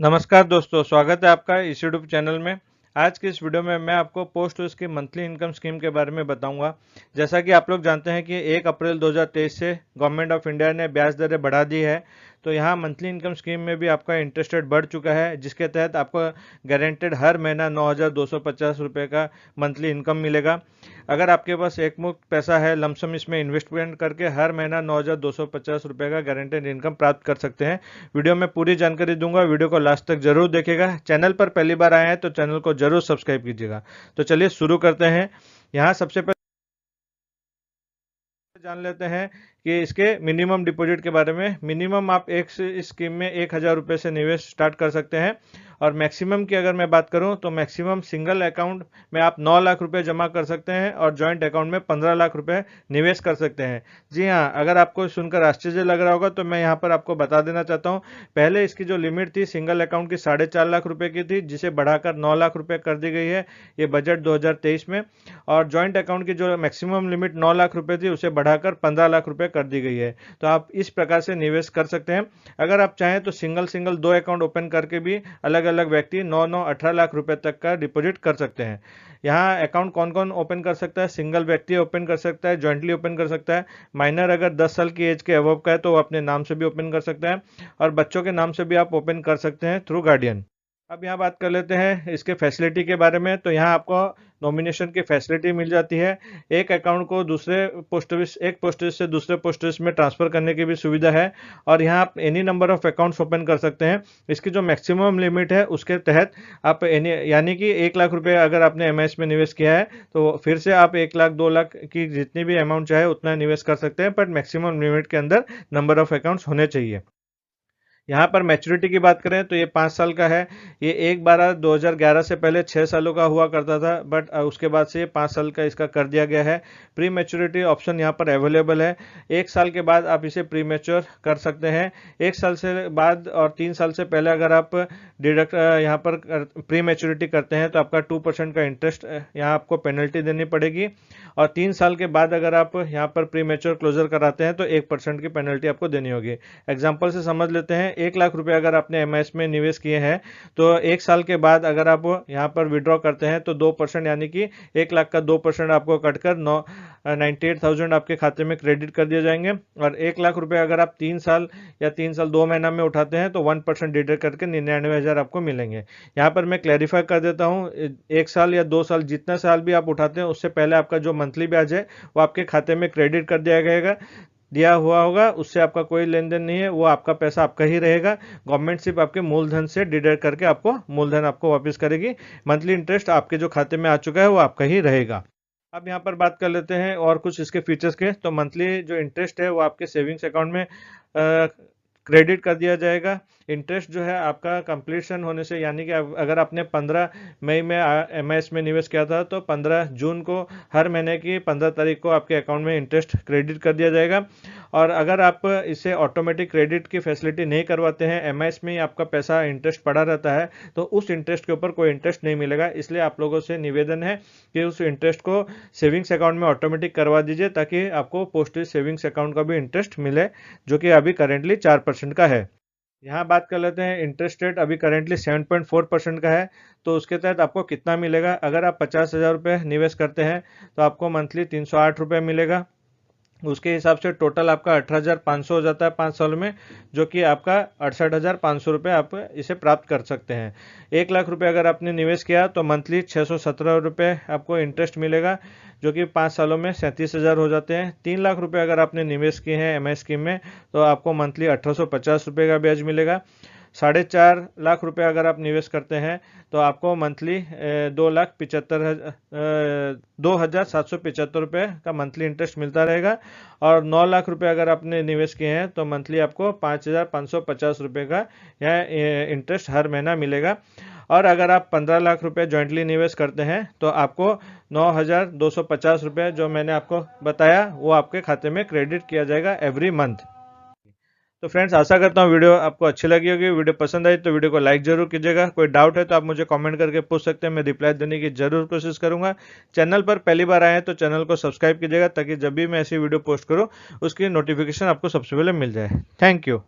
नमस्कार दोस्तों, स्वागत है आपका इस यूट्यूब चैनल में। आज की इस वीडियो में मैं आपको पोस्ट ऑफिस की मंथली इनकम स्कीम के बारे में बताऊंगा। जैसा कि आप लोग जानते हैं कि 1 अप्रैल 2023 से गवर्नमेंट ऑफ इंडिया ने ब्याज दरें बढ़ा दी है। तो यहाँ मंथली इनकम स्कीम में भी आपका इंटरेस्ट रेट बढ़ चुका है, जिसके तहत आपको गारंटेड हर महीना 9,250 रुपये का मंथली इनकम मिलेगा। अगर आपके पास एक मुश्त पैसा है, लमसम इसमें इन्वेस्टमेंट करके हर महीना 9,250 रुपये का गारंटेड इनकम प्राप्त कर सकते हैं। वीडियो में पूरी जानकारी दूंगा, वीडियो को लास्ट तक जरूर देखिएगा। चैनल पर पहली बार आए हैं तो चैनल को जरूर सब्सक्राइब कीजिएगा। तो चलिए शुरू करते हैं। यहाँ सबसे पहले जान लेते हैं कि इसके मिनिमम डिपॉजिट के बारे में। मिनिमम आप एक इस स्कीम में 1,000 रुपये से निवेश स्टार्ट कर सकते हैं, और मैक्सिमम की अगर मैं बात करूं तो मैक्सिमम सिंगल अकाउंट में आप 9 लाख रुपए जमा कर सकते हैं और जॉइंट अकाउंट में 15 लाख रुपए निवेश कर सकते हैं। जी हाँ, अगर आपको सुनकर आश्चर्य लग रहा होगा तो मैं यहाँ पर आपको बता देना चाहता हूँ। पहले इसकी जो लिमिट थी सिंगल अकाउंट की 4.5 लाख रुपए की थी, जिसे बढ़ाकर 9 लाख रुपए कर दी गई है ये बजट 2023 में। और जॉइंट अकाउंट की जो मैक्सिमम लिमिट 9 लाख रुपए थी उसे बढ़ाकर 15 लाख रुपए कर दी गई है। तो आप इस प्रकार से निवेश कर सकते हैं। अगर आप चाहें तो सिंगल सिंगल 2 अकाउंट ओपन करके भी अलग अलग व्यक्ति 9-9 18 लाख रुपए तक का डिपॉजिट कर सकते हैं। यहाँ अकाउंट कौन कौन ओपन कर सकता है? सिंगल व्यक्ति ओपन कर सकता है, जॉइंटली ओपन कर सकता है। माइनर अगर 10 साल की एज के अबव का है तो वो अपने नाम से भी ओपन कर सकता है, और बच्चों के नाम से भी आप ओपन कर सकते हैं थ्रू गार्डियन। अब यहाँ बात कर लेते हैं इसके फैसिलिटी के बारे में। तो यहाँ आपको नॉमिनेशन की फैसिलिटी मिल जाती है। एक अकाउंट को एक पोस्ट ऑफिस से दूसरे पोस्ट ऑफिस में ट्रांसफर करने की भी सुविधा है, और यहाँ आप any number of accounts open कर सकते हैं। इसकी जो मैक्सिमम लिमिट है उसके तहत आप एनी यानी कि 1 लाख रुपए अगर आपने एमआईएस में निवेश किया है तो फिर से आप 1 लाख 2 लाख की जितनी भी अमाउंट चाहे उतना निवेश कर सकते हैं, बट मैक्सिमम लिमिट के अंदर नंबर ऑफ अकाउंट्स होने चाहिए। यहाँ पर मैच्योरिटी की बात करें तो ये 5 साल का है। ये 1/12/2011 से पहले 6 सालों का हुआ करता था, बट उसके बाद से ये 5 साल का इसका कर दिया गया है। प्री मैच्योरिटी ऑप्शन यहाँ पर अवेलेबल है। 1 साल के बाद आप इसे प्री मैच्योर कर सकते हैं। 1 साल से बाद और 3 साल से पहले अगर आप डिडक्ट यहाँ पर प्री मैच्योरिटी करते हैं तो आपका 2% का इंटरेस्ट यहाँ आपको पेनल्टी देनी पड़ेगी, और 3 साल के बाद अगर आप यहाँ पर प्री मैच्योर क्लोजर कराते हैं तो 1% की पेनल्टी आपको देनी होगी। एग्जाम्पल से समझ लेते हैं। 1 लाख रुपए अगर आपने एमआईएस में निवेश किए हैं तो 1 साल के बाद अगर आप यहाँ पर विड्रॉ करते हैं तो 2% यानी कि 1 लाख का 2% आपको कटकर 98,000 आपके खाते में क्रेडिट कर दिए जाएंगे। और 1 लाख रुपए अगर आप 3 साल या 3 साल 2 महीना में उठाते हैं तो 1% डिडक्ट करके 99,000 आपको मिलेंगे। यहाँ पर मैं क्लैरिफाई कर देता हूँ, 1 साल या 2 साल जितना साल भी आप उठाते हैं उससे पहले आपका जो मंथली ब्याज है वो आपके खाते में क्रेडिट कर दिया हुआ होगा। उससे आपका कोई लेन देन नहीं है, वो आपका पैसा आपका ही रहेगा। गवर्नमेंट सिर्फ आपके मूलधन से डिडक्ट करके आपको मूलधन आपको वापस करेगी। मंथली इंटरेस्ट आपके जो खाते में आ चुका है वो आपका ही रहेगा। अब यहाँ पर बात कर लेते हैं और कुछ इसके फीचर्स के। तो मंथली जो इंटरेस्ट है वो आपके सेविंग्स अकाउंट में क्रेडिट कर दिया जाएगा। इंटरेस्ट जो है आपका कंप्लीशन होने से, यानी कि अगर आपने 15 मई में एमआईएस में निवेश किया था तो 15 जून को हर महीने की 15 तारीख को आपके अकाउंट में इंटरेस्ट क्रेडिट कर दिया जाएगा। और अगर आप इसे ऑटोमेटिक क्रेडिट की फैसिलिटी नहीं करवाते हैं, एमआईएस में ही आपका पैसा इंटरेस्ट पड़ा रहता है, तो उस इंटरेस्ट के ऊपर कोई इंटरेस्ट नहीं मिलेगा। इसलिए आप लोगों से निवेदन है कि उस इंटरेस्ट को सेविंग्स अकाउंट में ऑटोमेटिक करवा दीजिए, ताकि आपको पोस्ट सेविंग्स अकाउंट का भी इंटरेस्ट मिले, जो कि अभी करेंटली 4% का है। यहाँ बात कर लेते हैं इंटरेस्ट रेट अभी करेंटली 7.4% का है। तो उसके तहत आपको कितना मिलेगा? अगर आप 50,000 रुपये निवेश करते हैं तो आपको मंथली 308 रुपये मिलेगा। उसके हिसाब से टोटल आपका 18,500 हो जाता है 5 साल में, जो कि आपका 68,500 रुपये आप इसे प्राप्त कर सकते हैं। 1 लाख रुपए अगर आपने निवेश किया तो मंथली 617 रुपये आपको इंटरेस्ट मिलेगा, जो कि 5 सालों में 37,000 हो जाते हैं। 3 लाख रुपए अगर आपने निवेश किए हैं एमआई स्कीम में तो आपको मंथली 1850 रुपये का ब्याज मिलेगा। 4.5 लाख रुपए अगर आप निवेश करते हैं तो आपको मंथली 2,775 रुपये का मंथली इंटरेस्ट मिलता रहेगा। और 9 लाख रुपए अगर आपने निवेश किए हैं तो मंथली आपको 5,550 रुपये का यह इंटरेस्ट हर महीना मिलेगा। और अगर आप 15 लाख रुपए ज्वाइंटली निवेश करते हैं तो आपको 9,250 रुपये जो मैंने आपको बताया वो आपके खाते में क्रेडिट किया जाएगा एवरी मंथ। तो फ्रेंड्स, आशा करता हूँ वीडियो आपको अच्छी लगी होगी। वीडियो पसंद आई तो वीडियो को लाइक जरूर कीजिएगा। कोई डाउट है तो आप मुझे कमेंट करके पूछ सकते हैं, मैं रिप्लाई देने की जरूर कोशिश करूंगा। चैनल पर पहली बार आए हैं तो चैनल को सब्सक्राइब कीजिएगा, ताकि जब भी मैं ऐसी वीडियो पोस्ट करूँ उसकी नोटिफिकेशन आपको सबसे पहले मिल जाए। Thank you.